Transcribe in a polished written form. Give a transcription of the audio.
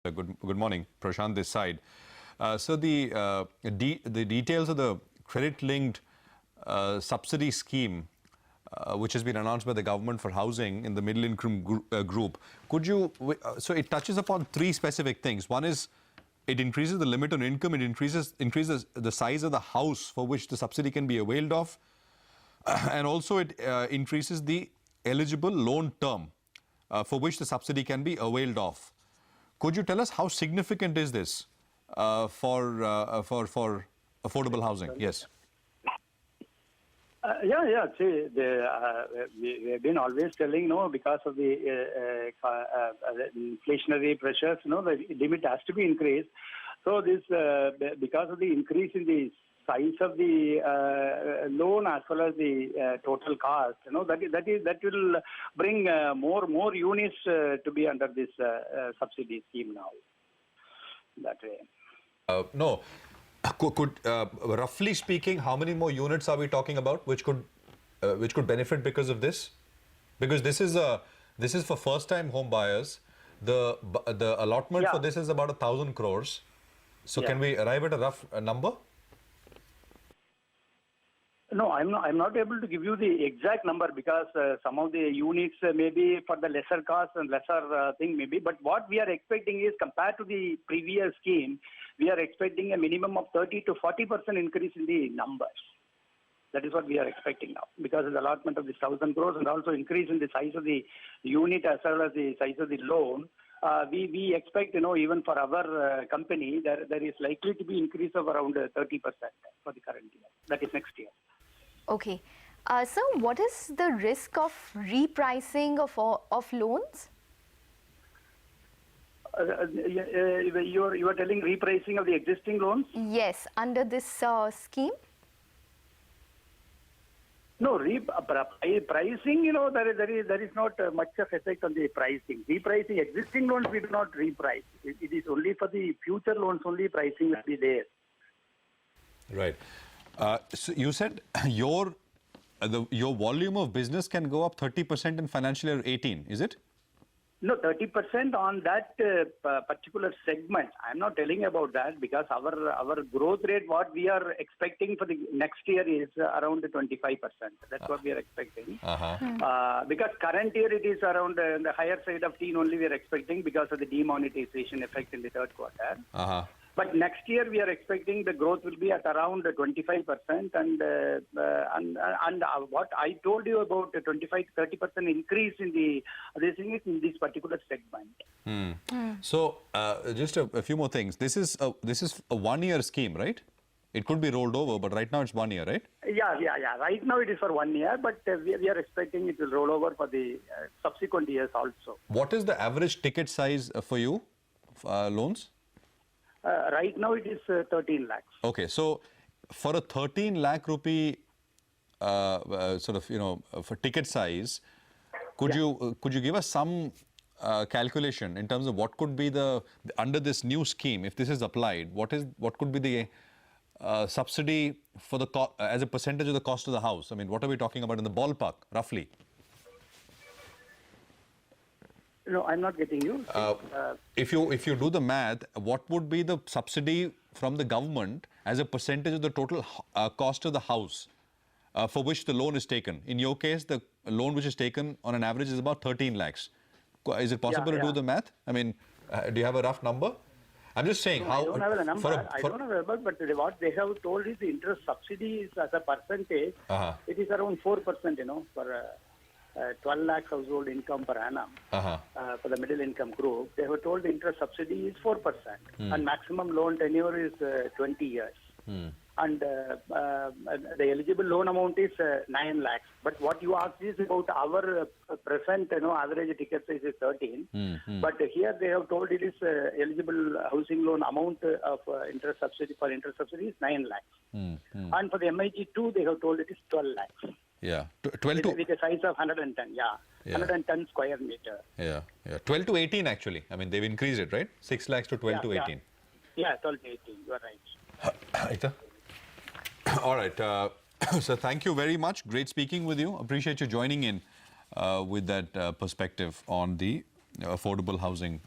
Good morning, Prashant this side. So the details of the credit-linked subsidy scheme, which has been announced by the government for housing in the middle-income group, could you? So it touches upon three specific things. One is it increases the limit on income. It increases the size of the house for which the subsidy can be availed of, and also it increases the eligible loan term for which the subsidy can be availed of. Could you tell us how significant is this for affordable housing? Yes. See, we've been always telling, because of the inflationary pressures, the limit has to be increased. So this, because of the increase in the size of the loan as well as the total cost, that will bring more units to be under this subsidy scheme now. That way. No. Could roughly speaking, how many more units are we talking about which could benefit because of this? Because this is for first-time home buyers. The allotment for this is about 1,000 crores. So can we arrive at a rough number? No, I'm not able to give you the exact number because some of the units may be for the lesser cost and lesser thing maybe. But what we are expecting is, compared to the previous scheme, we are expecting a minimum of 30 to 40% increase in the numbers. That is what we are expecting now, because of the allotment of this 1,000 crores and also increase in the size of the unit as well as the size of the loan. We expect, even for our company, there is likely to be increase of around 30% for the current year. That is next year. Okay. So what is the risk of repricing of loans? You are telling repricing of the existing loans? Yes, under this scheme? No, pricing, there is not much of effect on the pricing. Repricing existing loans, we do not reprice. It is only for the future loans only pricing will be there. Right. So you said your volume of business can go up 30% in financial year 18, is it? No, 30% on that particular segment. I'm not telling about that because our growth rate, what we are expecting for the next year is around 25%. That's what we are expecting. Because current year it is around the higher side of teen only we are expecting because of the demonetization effect in the third quarter. But next year we are expecting the growth will be at around 25%, and what I told you about the 25 to 30% increase in the this is in this particular segment. So just a few more things. This is a 1-year scheme, right? It could be rolled over, but right now it's 1 year, right? Yeah. Right now it is for 1 year, but we are expecting it will roll over for the subsequent years also. What is the average ticket size for you loans? Right now it is 13 lakhs. Okay, so for a 13 lakh rupee for ticket size, could you give us some calculation in terms of what could be the under this new scheme, if this is applied, what could be the subsidy for the as a percentage of the cost of the house? I mean, what are we talking about in the ballpark, roughly? No, I'm not getting you. If you do the math, what would be the subsidy from the government as a percentage of the total cost of the house for which the loan is taken? In your case, the loan which is taken on an average is about 13 lakhs. Is it possible to do the math? I mean, do you have a rough number? I'm just saying how. I don't have a number. I don't have a number, but what they have told is the interest subsidy is as a percentage. It is around 4%, for 12 lakhs household income per annum for the middle income group. They were told the interest subsidy is 4% and maximum loan tenure is 20 years. And the eligible loan amount is 9 lakhs. But what you asked is about our present, average ticket size is 13. But here they have told it is eligible housing loan amount of interest subsidy is 9 lakhs. And for the MIG2, they have told it is 12 lakhs. Yeah, 12 to... With a size of 110, 110 square meter. Yeah. 12 to 18 actually. I mean, they've increased it, right? 6 lakhs to 12 to 18. Yeah, 12 to 18, you are right. All right. So thank you very much. Great speaking with you. Appreciate you joining in with that perspective on the affordable housing.